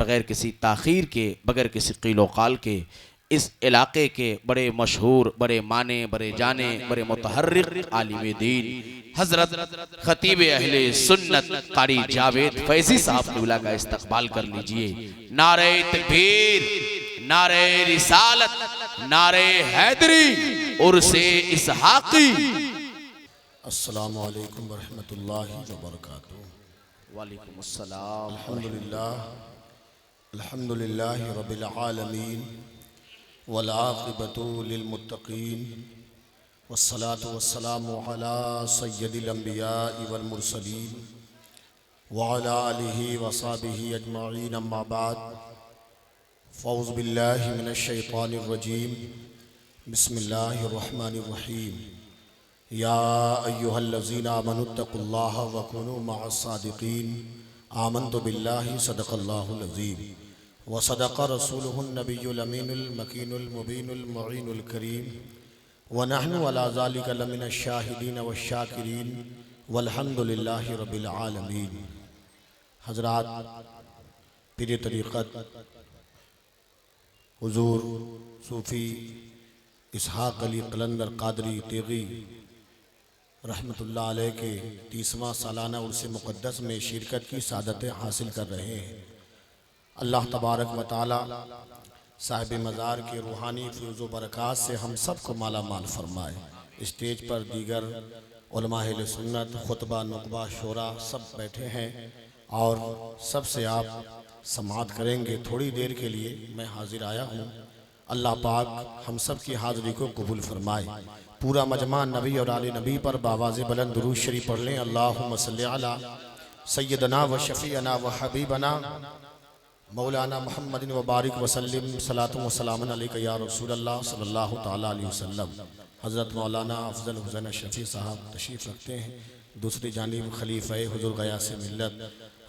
बग़ैर किसी ताख़ीर के, बग़ैर किसी क़ील व क़ाल के इस इलाक़े के बड़े मशहूर, बड़े माने, बड़े जाने, बड़े मुतहर्रिक आलिम दीन हज़रत ख़तीब अहले सुन्नत क़ारी जावेद फ़ैज़ी साहब क़िबला का इस्तक़बाल कर लीजिए। नारे तकबीर, नारे रिसालत, नारे हैदरी, उर्से इसहाक़ी। अस्सलामु अलैकुम वरहमतुल्लाहि वबरकातुहू। वालेकुम अस्सलाम। अल्हम्दुलिल्लाहि रब्बिल आलमीन वल आक़िबतु लिल मुत्तक़ीन वस्सलातु वस्सलामु अला सय्यिदिल अंबियाइ वल मुरसलीन व अला आलिहि व सहबिहि अजमईन, अम्मा बाद। फ़ौज़ु बिल्लाहि मिनश शैतानिर रजीम। बिस्मिल्लाहिर रहमानिर रहीम। या अय्युहल्लज़ीना आमनुत्तक़ुल्लाह व कुनू मअस्सादिक़ीन। आमन्तु बिल्लाहि सदक़ल्लाहुल अज़ीम व सदक़ रसूलुहुन नबियुल अमीनुल मकीनुल मुबीनुल मुईनुल करीम व नहनु अला ज़ालिका लमिनश शाहिदीन वश शाकिरीन वल्हम्दुलिल्लाहि रब्बिल आलमीन। हज़रात, पीर तरीक़त हुज़ूर सूफ़ी इसहाक़ अली क़लंदर क़ादरी तेग़ी रहमतुल्लाह अलैह के 30वां सालाना उर्स मुक़द्दस में शिरकत की सादतें हासिल कर रहे हैं। अल्लाह तबारक व तआला साहिब मज़ार के रूहानी फ़ैज़ व बरक़ात से हम सब को माला माल फरमाए। स्टेज पर दीगर उलमा अहले सुन्नत, खुतबा, नुक़बा, शोरा सब बैठे हैं और सबसे आप समाअत करेंगे। थोड़ी देर के लिए मैं हाजिर आया हूँ। अल्लाह पाक हम सब की हाज़िरी को कबूल फरमाए। पूरा मजमा नबी और आले नबी पर बावाज़ बुलंद दुरूद शरीफ पढ़ लें। अल्लाहुम्मा सल्लि अला सय्यदना व शफ़ीअना व हबीबना मौलाना मुहम्मदिन व बारिक वसल्लिम सलातु व सलामुन अलैका या रसूलल्लाह सल्लल्लाहु तआला अलैहि वसल्लम। हज़रत मौलाना अफ़ज़ल हुसैन अशरफ़ी साहब तशरीफ़ रखते हैं। दूसरी जानिब खलीफ़े हुज़ूर ग़यासी मिल्लत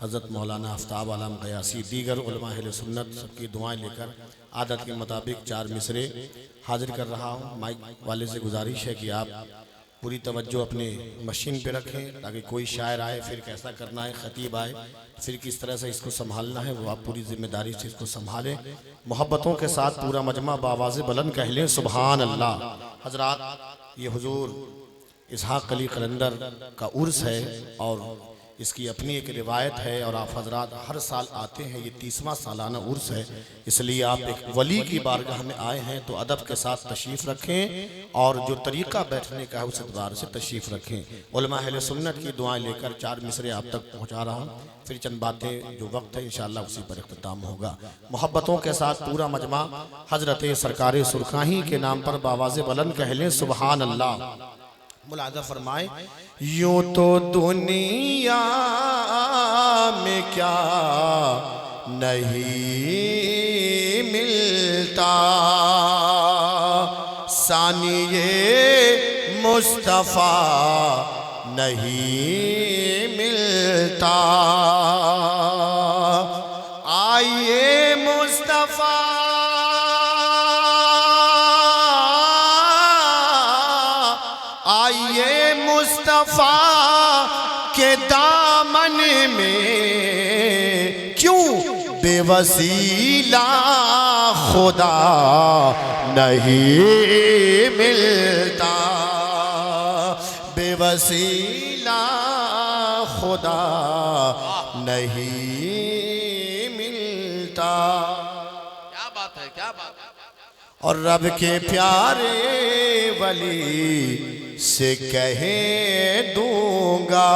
हज़रत मौलाना आफ्ताब आलम ग़यासी, दीगर उलमा अहले सुन्नत सबकी दुआएं लेकर आदत के मुताबिक 4 मिसरे हाजिर कर रहा हूँ। माइक वाले से गुजारिश है कि आप पूरी तवज्जो अपने मशीन पे रखें ताकि कोई शायर आए फिर कैसा करना है, ख़तीब आए फिर किस तरह से इसको संभालना है, वो आप पूरी जिम्मेदारी से इसको संभालें। मोहब्बतों के साथ पूरा मजमा बावाज़ बुलंद कह लें सुबहान अल्लाह। हज़रात, ये हुज़ूर इसहाक़ अली क़लंदर का उर्स है और इसकी अपनी एक रिवायत है और आप हज़रात हर साल आते हैं। ये 30वां सालाना उर्स है, इसलिए आप एक वली की बारगाह में आए हैं तो अदब के साथ तशरीफ़ रखें और जो तरीक़ा बैठने का है उस एतबार से तशरीफ़ रखें। उलमा अहले सुन्नत की दुआएं लेकर 4 मिसरे आप तक पहुँचा रहा हूँ। फिर चंद बातें जो वक्त है इंशाअल्लाह उसी पर इख्तिताम होगा। मोहब्बतों के साथ पूरा मजमा हज़रत सरकार सुरखाही के नाम पर बावाज़ बुलंद कह लें सुबहान अल्लाह। मुलाज़ा फरमाए, यूं तो दुनिया में क्या नहीं मिलता, सानिए मुस्तफ़ा नहीं मिलता। आइए मुस्तफ़ा आइए मुस्तफ़ा के दामन में, क्यों बेवसीला खुदा नहीं मिलता, बेवसीला खुदा नहीं मिलता। क्या बात है, क्या बात है। और रब के प्यारे वली से कहे दूंगा,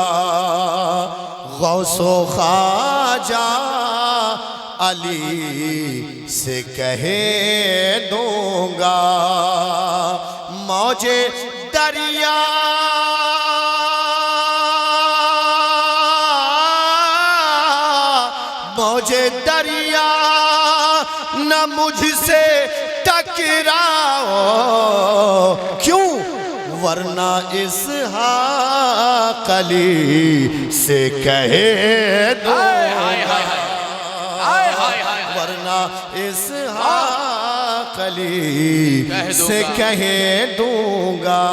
गौसो ख्वाजा अली से कहे दूंगा, मौजे दरिया मौजे दरिया न मुझसे टकराओ, क्यों वरना इसहाक़ अली से कहे दो, वरना इसहाक़ अली से कहे दूंगा।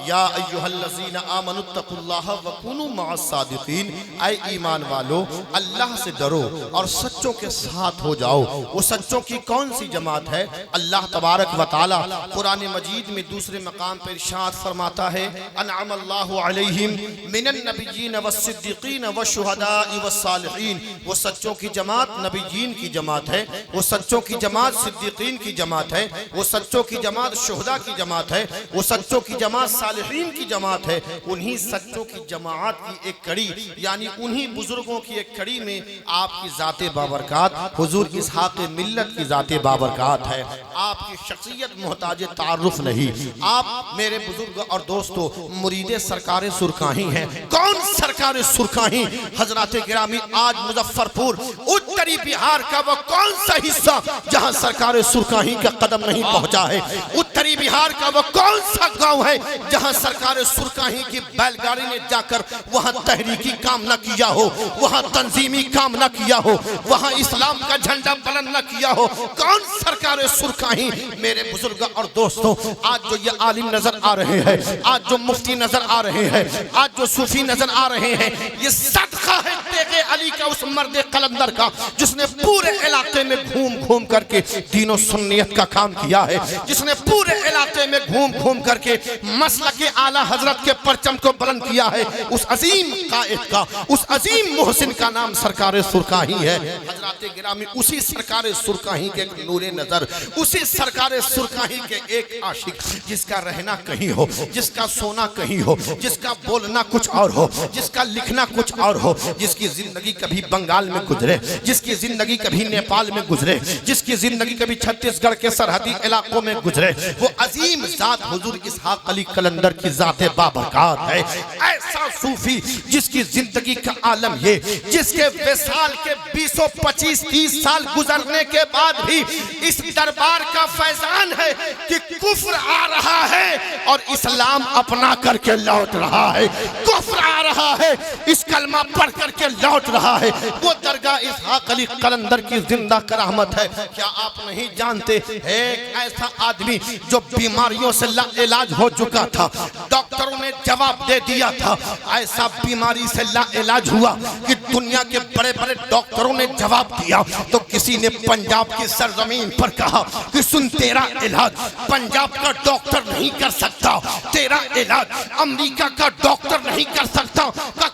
या अय्युहल्लज़ीना आमनुत्तकुल्लाह वकुनू मअस्सादिकीन, ऐ ईमान वालो अल्लाह से डरो और सच्चों के साथ हो जाओ। वो सच्चों की कौन सी जमात है? अल्लाह तबारक व तआला कुरान मजीद में दूसरे मकाम पर इरशाद फरमाता है, अनअमल्लाहु अलैहिम मिनन नबिय्यीन वस्सिद्दीकीन वशुहदाई वस्सालिहीन। वो सच्चों की जमात नबिय्यीन की जमात है, वो सच्चों की जमात सिद्दीकीन की जमात है, वो सच्चों की जमात शुहदा की जमात है, वो सच्चों की जमात सालिहीन की जमात है। उन्हीं सच्चों की जमात की एक कड़ी यानी उन्हीं बुजुर्गों की एक कड़ी में आपकी ज़ाते बाबरकात हुजूर इसहाक़ मिल्लत की ज़ाते बाबरकात है। आपकी शख्सियत मोहताज तारुफ नहीं। आप मेरे बुजुर्ग और दोस्तों मुरीदे सरकार सुरकाही हैं। कौन सरकार सुरकाही? हजरत गिरामी आज मुजफ्फरपुर उत्तरी बिहार का वो कौन सा हिस्सा जहां सरकार सुरकाही का कदम नहीं पहुंचा है? उत्तरी बिहार का वो कौन सा गांव है जहां सरकार सुरकाही की बैलगाड़ी ने जाकर वहां तहरीकी काम न किया हो, वहां तंजीमी काम न किया हो, वहां इस्लाम का झंडा बुलंद न किया हो? कौन सरकार सुरकाही? मेरे बुजुर्ग और दोस्तों, आज जो ये आलिम नजर आ रहे हैं, आज जो मुफ्ती नजर आ रहे हैं, आज जो सूफी नजर आ रहे हैं, ये सदका है तेगे अली का, उस मर्द कलंदर का जिसने पूरे इलाके में घूम घूम करके दीनो सुन्नियत का काम किया है, जिसने पूरे इलाके में घूम घूम करके मसलक के आला हजरत के परचम को बुलंद किया है। उस अजीम कायद का, उस अजीम मोहसिन का नाम सरकार सुरकाही है। हजरत गिरामी उसी सरकार सुरकाही के नूरे नजर, उसी सरकार सुरकाही के एक आशिक जिसका रहना कहीं हो, जिसका सोना कहीं हो, जिसका बोलना कुछ और हो, जिसका लिखना कुछ और हो, जिसकी जिंदगी कभी बंगाल में गुजरे, जिसकी जिंदगी कभी नेपाल में गुजरे, जिसकी जिंदगी कभी छत्तीसगढ़ के सरहदी इलाकों में गुजरे, वो अजीम जात हुजूर इसहाक़ अली कलंदर की जाते बाबरकात है। ऐसा सूफी जिसकी जिंदगी का आलम ये, जिसके विसाल के 20-25-30 साल गुजरने के बाद भी इस दरबार का फैजान है कि कुफ्र आ रहा है और इस्लाम अपना करके लौट रहा है। कुफ्र आ रहा है, इस कलमा पढ़ करके लौट रहा है। वो दरगाह इसहाक़ अली कलंदर की जिंदा करामत है। क्या आप नहीं जानते, एक ऐसा आदमी जो बीमारियों से लाइलाज हो चुका था, डॉक्टरों ने जवाब दे दिया था, ऐसा बीमारी से लाइलाज हुआ कि दुनिया के बड़े बड़े डॉक्टरों ने जवाब दिया, तो किसी ने पंजाब की सरजमीन पर कहा कि सुन, तेरा इलाज पंजाब का डॉक्टर नहीं कर सकता, तेरा इलाज अमेरिका का डॉक्टर नहीं कर सकता।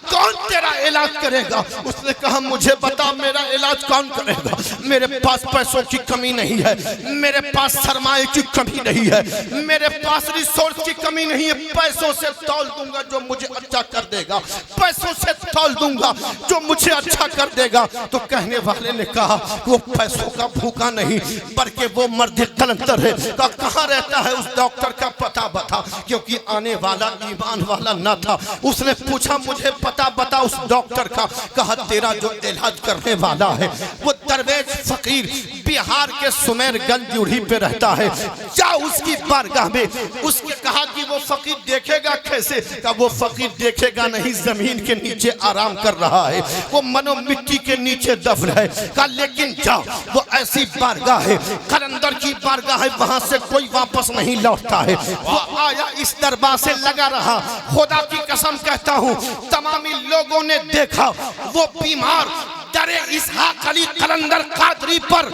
कौन तेरा इलाज करेगा? उसने कहा मुझे बता, मेरा इलाज कौन करेगा? मेरे पास पैसों की कमी नहीं है, मेरे पास सरमाए की कमी नहीं है, मेरे पास रिसोर्स की कमी नहीं है। पैसों से तौल दूंगा जो मुझे अच्छा कर देगा, पैसों से तौल दूंगा जो मुझे अच्छा कर देगा। तो कहने वाले ने कहा वो पैसों का भूखा नहीं बल्कि वो मर्द कलंदर है। कहाँ रहता है? उस डॉक्टर का पता बता, क्योंकि आने वाला ईमान वाला न था। उसने पूछा मुझे पता बता उस डॉक्टर का। कहा तेरा जो इलाज करने वाला है वो दरवेश फकीर बिहार के सुमेरगंज जूढ़ी पे रहता है, जा उसकी बारगाह में। उसने कहा कि वो फकीर देखेगा कैसे? कहा वो फकीर देखेगा नहीं, जमीन के नीचे आराम कर रहा है, वो मनो मिट्टी के नीचे दफन है। कहा लेकिन जाओ, वो ऐसी बारगाह है, कलंदर की बारगाह है, वहां से कोई वापस नहीं लौटता है। वो आया, इस दरबार से लगा रहा। खुदा की कसम कहता हूँ, तमामी लोगों ने देखा वो बीमार दरे इसहाक़ अली कलंदर कादरी पर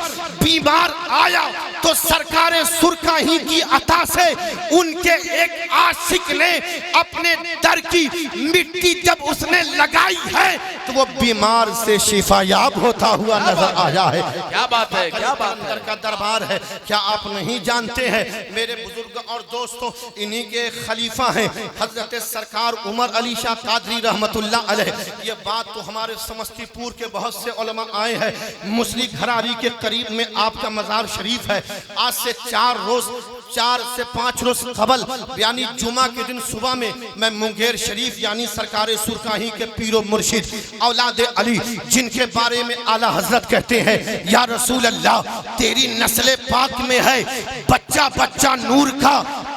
बीमार आया तो सरकार सुरकाही की अता से उनके एक आशिक ने अपने दर की मिट्टी जब उसने लगाई है तो वो बीमार से शिफायाब होता हुआ नजर आया है। क्या बात है, क्या बात है। का दरबार है। क्या आप नहीं जानते हैं मेरे बुजुर्ग और दोस्तों, इन्हीं के खलीफा हैं हजरत सरकार उमर अली शाह कादरी रहमतुल्लाह अलैह। ये बात तो हमारे समस्तीपुर के बहुत से उलमा आए हैं। मुस्लिम घरारी के करीब में आपका मज़ार शरीफ है। आज से 4 से 5 रोज कबल यानी जुमा के दिन सुबह में मैं मुंगेर शरीफ यानी सरकार सुरकाही के पीरो मुर्शिद औलाद अली, जिनके बारे में आला हजरत कहते हैं या रसूल अल्लाह तेरी नस्ल पाक में है बच्चा बच्चा नूर का,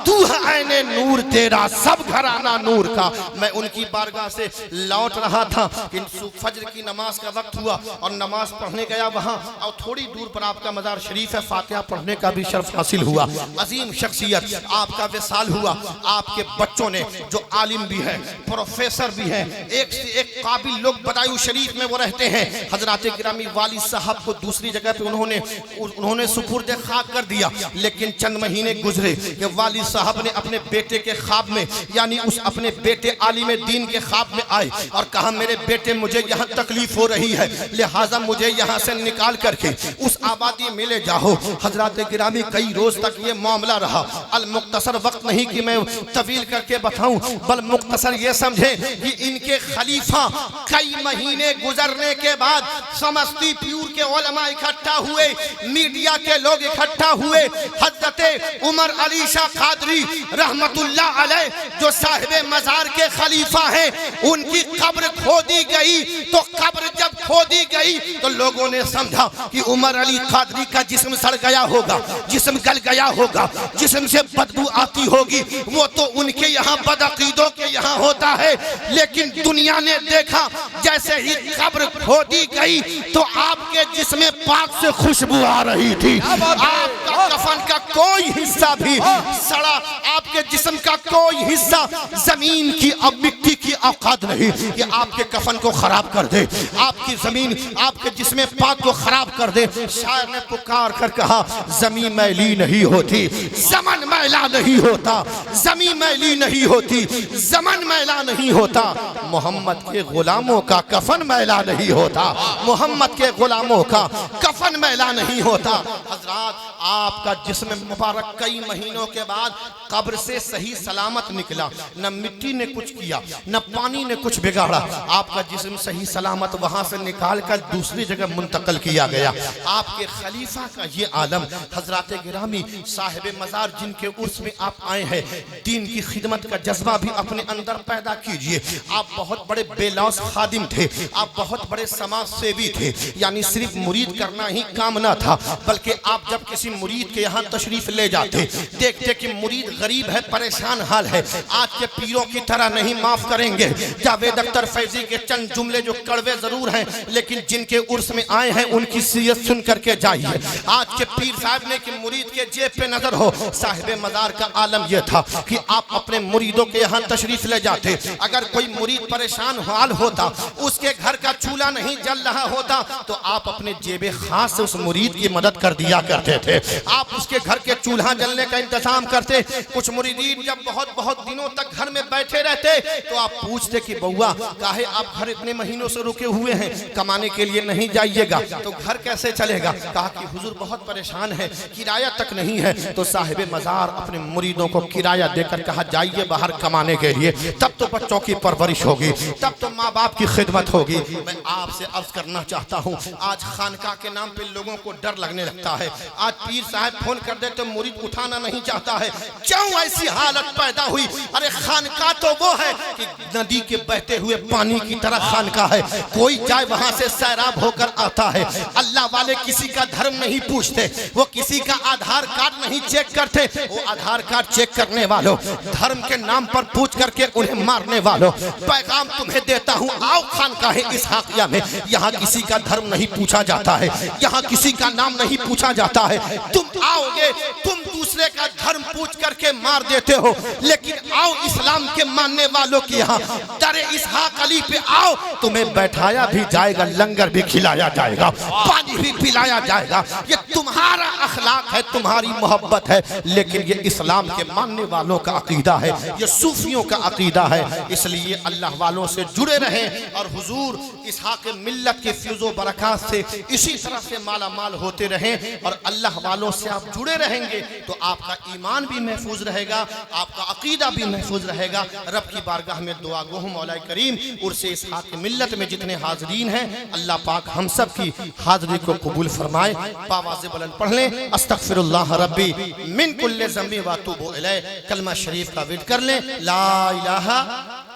तू है ऐने नूर तेरा, सब घराना नूर का। मैं उनकी बारगाह से लौट रहा था कि फजर की नमाज का वक्त हुआ और नमाज पढ़ने गया वहाँ, और थोड़ी दूर पर आपका मज़ार शरीफ है, फातिहा पढ़ने का भी शर्फ हासिल हुआ। अजीम शख्सियत आपका विसाल हुआ। आपके बच्चों ने जो आलिम भी है, प्रोफेसर भी है, एक से एक काबिल लोग बदायूं शरीफ में वो रहते हैं। हजरत गिरामी वाली साहब को दूसरी जगह पे उन्होंने सुपुर्द खाक कर दिया, लेकिन चंद महीने गुजरे कि वाली साहब ने अपने बेटे के ख्वाब में, यानी उस अपने बेटे आलिम दीन के ख्वाब में आए और कहा मेरे बेटे मुझे यहाँ तकलीफ हो रही है, लिहाजा मुझे यहाँ से निकाल करके उस आबादी में ले जाओ। हजरत गिरामी कई रोज तक ये मामला रहा। अल मुख्तसर वक्त नहीं कि मैं तवील करके बताऊं, बल मुख्तसर ये समझे कि इनके खलीफा कई महीने गुजरने के बाद समस्तीपुर के उलमा इकट्ठा हुए, मीडिया के लोग इकट्ठा हुए। हजरत उमर अली शाह कादरी रहमतुल्लाह अलैह जो साहिब मजार के खलीफा हैं, उनकी कब्र खोदी गई। तो कब्र जब खोदी गई तो लोगों ने समझा कि उमर अली कादरी का जिस्म सड़ गया होगा, जिस्म गल गया होगा, जिस्म से बदबू आती होगी, वो तो उनके यहाँ बदअकीदों के यहाँ होता है। लेकिन दुनिया ने देखा जैसे ही कब्र खोदी गई तो आपके जिस्म पाक से खुशबू आ रही थी। आपका कफन का कोई हिस्सा भी सड़ा, आपके जिस्म का कोई हिस्सा जमीन की अब मिट्टी की औकात नहीं कि आपके कफन को खराब कर दे, आपकी जमीन आपके जिस्म पाक को खराब कर दे। शायर ने पुकार कर कहा जमीन मैली नहीं होती, ज़मन मैला नहीं होता, जमीन मैली नहीं होती, ज़मन मैला नहीं होता, मोहम्मद के गुलामों का कफन मैला नहीं होता, मोहम्मद के गुलामों का कफन मैला नहीं होता। हजरात आपका जिस्म मुबारक कई महीनों के बाद कब्र से सही सलामत निकला, न मिट्टी ने कुछ किया, न पानी ने कुछ बिगाड़ा। आपका जिस्म सही सलामत वहां से निकाल कर दूसरी जगह मुंतकल किया गया। आपके खलीफा का ये आलम हजरत गिरामी साहिब मजार जिनके उर्स में आप आए हैं, दीन की खिदमत का जज्बा भी अपने अंदर पैदा कीजिए। आप बहुत बड़े बेलौस खादिम थे, आप बहुत बड़े समाज सेवी थे, यानी सिर्फ मुरीद करना ही काम ना था, बल्कि आप जब किसी मुरीद के यहाँ तशरीफ ले जाते, देखते कि मुरीद गरीब है, परेशान हाल है, आज के पीरों की तरह नहीं माफ करेंगे। जावेद अख्तर फैजी के चंद जुमले जो कड़वे जरूर हैं, लेकिन जिनके उर्स में आए हैं उनकी सीरत सुन करके जाइए। आज के पीर साहब ने कि मुरीद के जेब पे नजर हो, साहिब मजार का आलम यह था कि आप अपने मुरीदों के यहाँ तशरीफ ले जाते। अगर कोई मुरीद परेशान हाल होता, उसके घर का चूल्हा नहीं जल रहा होता, तो आप अपने जेबे खास से उस मुरीद की मदद कर दिया करते थे। आप उसके घर के चूल्हा जलने का इंतजाम करते। कुछ मुरीदीन जब बहुत बहुत दिनों तक घर में बैठे रहते तो आप पूछते कि बउआ काहे आप घर इतने महीनों से रुके हुए हैं, कमाने के लिए नहीं जाइएगा तो घर कैसे चलेगा? कहा कि हुजूर बहुत परेशान है, किराया तक नहीं है। तो साहिब मजार अपने मुरीदों को किराया देकर कहा जाइए बाहर कमाने के लिए, तब तो बच्चों की परवरिश होगी, तब तो माँ बाप की खिदमत होगी। मैं आपसे अर्ज करना चाहता हूँ, आज खानका के नाम पे लोगों को डर लगने लगता है। आज पीर साहब फोन कर दे तो मुरीद उठाना नहीं चाहता है। क्यों ऐसी हालत पैदा हुई? अरे खानका तो वो है कि नदी के बहते हुए पानी की तरह खानका है, कोई जाए वहां से सैराब होकर आता है। अल्लाह वाले किसी का धर्म नहीं पूछते, वो किसी का आधार कार्ड नहीं चेक करते, वो आधार कार्ड चेक करने वालों, धर्म के नाम पर पूछ करके उन्हें मारने वालों, पैगाम तुम्हें देता हूँ, आओ खानकाहे इसहाकिया में। यहाँ किसी का धर्म नहीं पूछा जाता है, यहाँ किसी का नाम नहीं पूछा जाता है। तुम आओगे, तुम दूसरे का धर्म पूछ करके मार देते हो, लेकिन आओ इस्लाम के मानने वालों के यहाँ दरे इसहाक अली पे आओ, तुम्हें बैठाया भी जाएगा, लंगर भी खिलाया जाएगा, पानी भी पिलाया जाएगा। ये तुम्हारा अखलाक है, तुम्हारी मोहब्बत है, लेकिन ये इस्लाम के मानने वालों का अकीदा है, ये सूफियों का अकीदा है। इसलिए अल्लाह वालों से जुड़े रहें और हुजूर इसहाक मिल्लत के फ्यूज़ो बरकत से इसी तरह से माला माल होते रहें। और अल्लाह वालों से आप जुड़े रहेंगे तो आपका ईमान भी महफूज रहेगा, आपका अकीदा भी महफूज रहेगा। रब की बारगाह में दुआ गो हूँ मौला करीम उर्से इसहाक मिल्लत में जितने हाजरीन हैं, अल्लाह पाक हम सब की हाजरी को कबूल फरमाए। बावाज़े बुलंद पढ़ लें, अस्तगफिरुल्लाह रब्बी मिन कुल्लि ज़ंबि व अतूबु इलैह। कलमा शरीफ का विर्द कर लें, ला इलाहा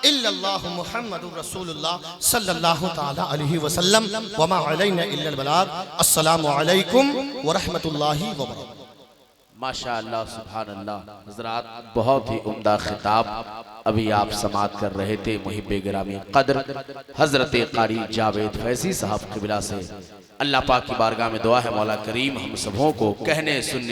इल्लल्लाहु मुहम्मदुर रसूलुल्लाह सल्लल्लाहु तआला अलैहि वसल्लम व मा अलैना इल्लल बलाग। अस्सलामु अलैकुम व रहमतुल्लाहि व बरकातुहू। माशा अल्लाह सुभान अल्लाह। हज़रात बहुत ही उम्दा खिताब अभी आप समात कर रहे थे मुहिब्बे गिरामी कद्र हज़रत कारी जावेद फैज़ी साहब क़िबला से। अल्लाह पाक की बारगाह में दुआ है मौला करीम हम सबों को कहने सुनने